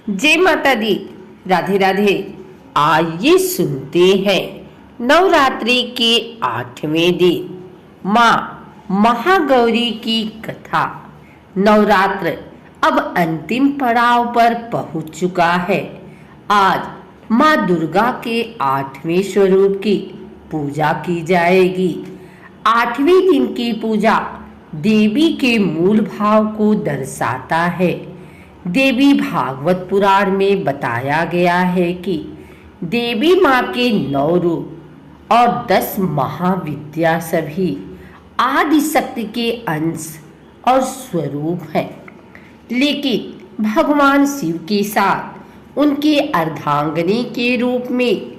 जय माता दी। राधे राधे। आइए सुनते हैं नवरात्रि के 8वें दिन माँ महागौरी की कथा। नवरात्र अब अंतिम पड़ाव पर पहुंच चुका है। आज माँ दुर्गा के 8वें स्वरूप की पूजा की जाएगी। 8वें दिन की पूजा देवी के मूल भाव को दर्शाता है। देवी भागवत पुराण में बताया गया है कि देवी माँ के 9 रूप और 10 महाविद्या सभी आदि शक्ति के अंश और स्वरूप हैं। लेकिन भगवान शिव के साथ उनके अर्धांगिनी के रूप में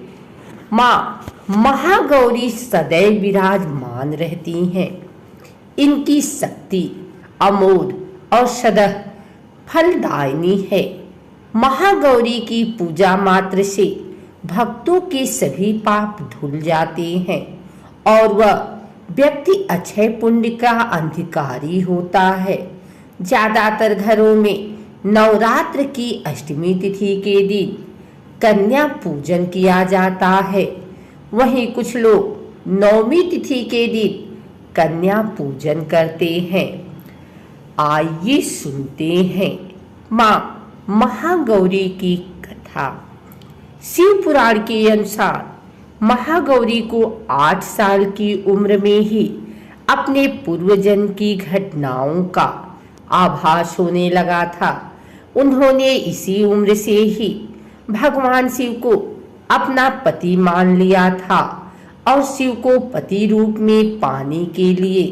माँ महागौरी सदैव विराजमान रहती हैं। इनकी शक्ति अमोघ और सदा फलदायिनी है। महागौरी की पूजा मात्र से भक्तों के सभी पाप धुल जाते हैं और वह व्यक्ति अक्षय पुण्य का अधिकारी होता है। ज्यादातर घरों में नवरात्र की अष्टमी तिथि के दिन कन्या पूजन किया जाता है। वहीं कुछ लोग नवमी तिथि के दिन कन्या पूजन करते हैं। आइए सुनते हैं माँ महागौरी की कथा। शिव पुराण के अनुसार महागौरी को 8 साल की उम्र में ही अपने पूर्वजन्म की घटनाओं का आभास होने लगा था। उन्होंने इसी उम्र से ही भगवान शिव को अपना पति मान लिया था और शिव को पति रूप में पाने के लिए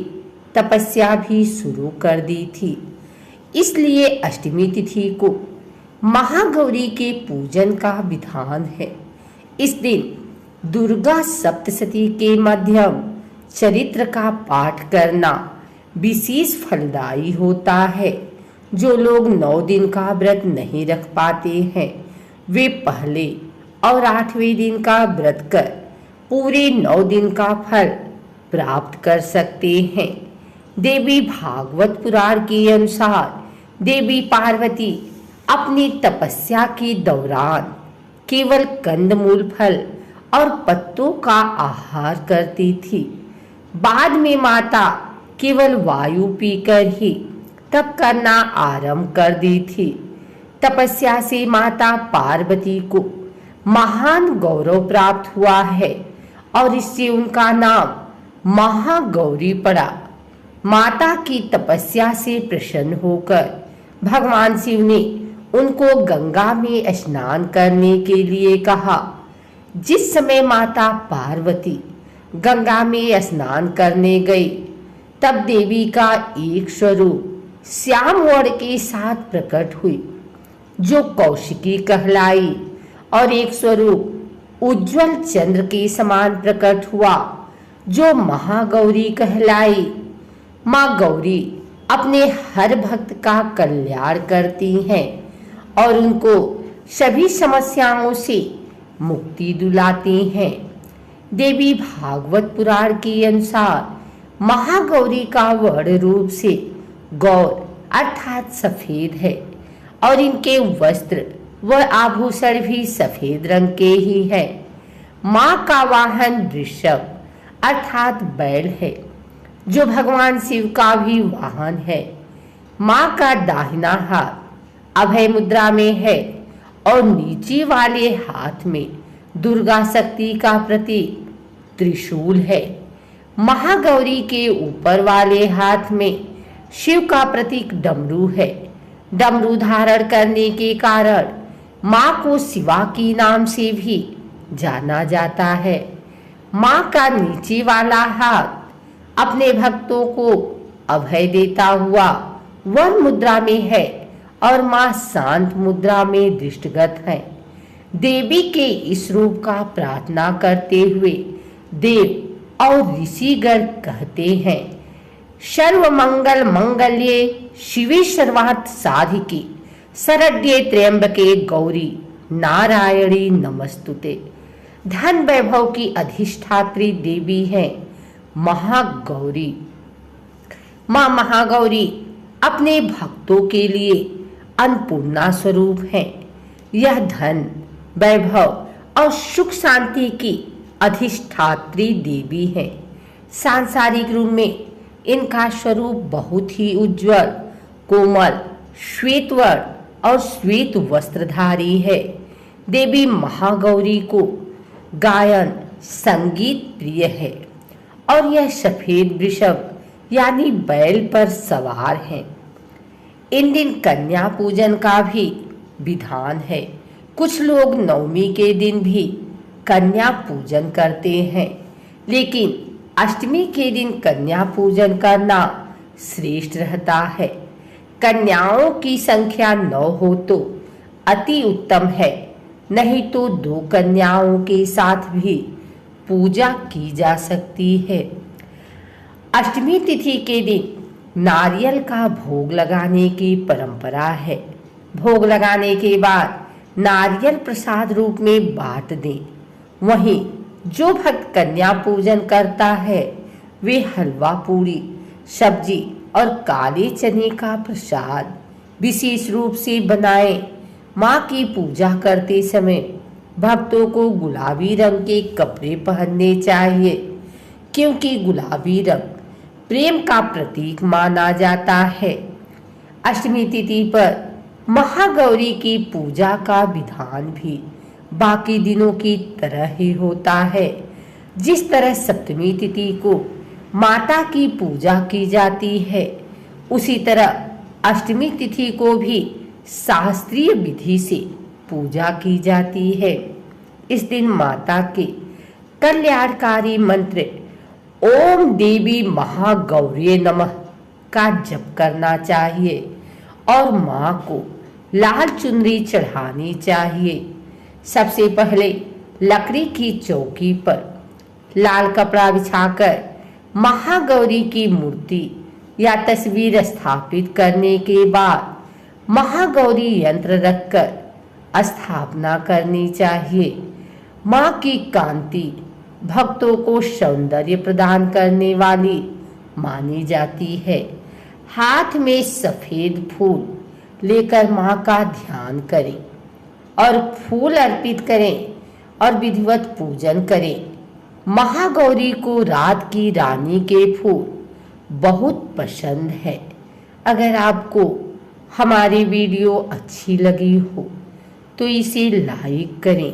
तपस्या भी शुरू कर दी थी। इसलिए अष्टमी तिथि को महागौरी के पूजन का विधान है। इस दिन दुर्गा सप्तशती के मध्यम चरित्र का पाठ करना विशेष फलदायी होता है। जो लोग 9 दिन का व्रत नहीं रख पाते हैं वे पहले और 8वें दिन का व्रत कर पूरे 9 दिन का फल प्राप्त कर सकते हैं। देवी भागवत पुराण के अनुसार देवी पार्वती अपनी तपस्या के दौरान केवल कंदमूल फल और पत्तों का आहार करती थी। बाद में माता केवल वायु पीकर ही तप करना आरंभ कर दी थी। तपस्या से माता पार्वती को महान गौरव प्राप्त हुआ है और इससे उनका नाम महागौरी पड़ा। माता की तपस्या से प्रसन्न होकर भगवान शिव ने उनको गंगा में स्नान करने के लिए कहा। जिस समय माता पार्वती गंगा में स्नान करने गई तब देवी का एक स्वरूप श्याम वर्ण के साथ प्रकट हुई जो कौशिकी कहलाई और एक स्वरूप उज्जवल चंद्र के समान प्रकट हुआ जो महागौरी कहलाई। माँ गौरी अपने हर भक्त का कल्याण करती हैं और उनको सभी समस्याओं से मुक्ति दिलाती हैं। देवी भागवत पुराण के अनुसार महागौरी का वर्ण रूप से गौर अर्थात सफेद है और इनके वस्त्र व आभूषण भी सफेद रंग के ही है। माँ का वाहन वृषभ अर्थात बैल है जो भगवान शिव का भी वाहन है। माँ का दाहिना हाथ अभय मुद्रा में है और नीचे वाले हाथ में दुर्गा शक्ति का प्रतीक त्रिशूल है। महागौरी के ऊपर वाले हाथ में शिव का प्रतीक डमरू है। डमरू धारण करने के कारण माँ को शिवा की नाम से भी जाना जाता है। माँ का नीचे वाला हाथ अपने भक्तों को अभय देता हुआ वर मुद्रा में है और माँ शांत मुद्रा में दृष्टिगत है। देवी के इस रूप का प्रार्थना करते हुए देव और ऋषिगण कहते हैं, सर्व मंगल मंगल्ये शिवे सर्वार्थ साधिके शरण्ये त्र्यंबके गौरी नारायणी नमस्तुते। धन वैभव की अधिष्ठात्री देवी है महागौरी। माँ महागौरी अपने भक्तों के लिए अन्नपूर्णा स्वरूप है। यह धन, वैभव और सुख शांति की अधिष्ठात्री देवी है। सांसारिक रूप में इनका स्वरूप बहुत ही उज्जवल, कोमल, श्वेतवर्ण और श्वेत वस्त्रधारी है। देवी महागौरी को गायन, संगीत प्रिय है और यह सफेद वृषभ यानी बैल पर सवार है। इन दिन कन्या पूजन का भी विधान है। कुछ लोग नवमी के दिन भी कन्या पूजन करते हैं, लेकिन अष्टमी के दिन कन्या पूजन करना श्रेष्ठ रहता है। कन्याओं की संख्या 9 हो तो अति उत्तम है, नहीं तो 2 कन्याओं के साथ भी पूजा की जा सकती है। अष्टमी तिथि के दिन नारियल का भोग लगाने की परंपरा है। भोग लगाने के बाद नारियल प्रसाद रूप में बांट दें। वहीं जो भक्त कन्या पूजन करता है वे हलवा पूरी, सब्जी और काले चने का प्रसाद विशेष रूप से बनाएं। माँ की पूजा करते समय भक्तों को गुलाबी रंग के कपड़े पहनने चाहिए, क्योंकि गुलाबी रंग प्रेम का प्रतीक माना जाता है। अष्टमी तिथि पर महागौरी की पूजा का विधान भी बाकी दिनों की तरह ही होता है। जिस तरह सप्तमी तिथि को माता की पूजा की जाती है, उसी तरह अष्टमी तिथि को भी शास्त्रीय विधि से पूजा की जाती है। इस दिन माता के कल्याणकारी मंत्र ओम देवी महागौरी नमः का जप करना चाहिए और माँ को लाल चुनरी चढ़ानी चाहिए। सबसे पहले लकड़ी की चौकी पर लाल कपड़ा बिछाकर महागौरी की मूर्ति या तस्वीर स्थापित करने के बाद महागौरी यंत्र रखकर स्थापना करनी चाहिए। माँ की कांति भक्तों को सौंदर्य प्रदान करने वाली मानी जाती है। हाथ में सफेद फूल लेकर माँ का ध्यान करें और फूल अर्पित करें और विधिवत पूजन करें। महागौरी को रात की रानी के फूल बहुत पसंद है। अगर आपको हमारी वीडियो अच्छी लगी हो तो इसे लाइक करें,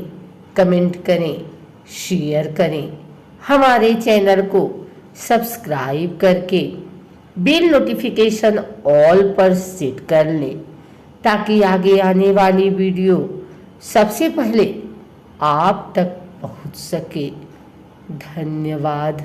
कमेंट करें, शेयर करें। हमारे चैनल को सब्सक्राइब करके बेल नोटिफिकेशन ऑल पर सेट कर लें, ताकि आगे आने वाली वीडियो सबसे पहले आप तक पहुंच सके। धन्यवाद।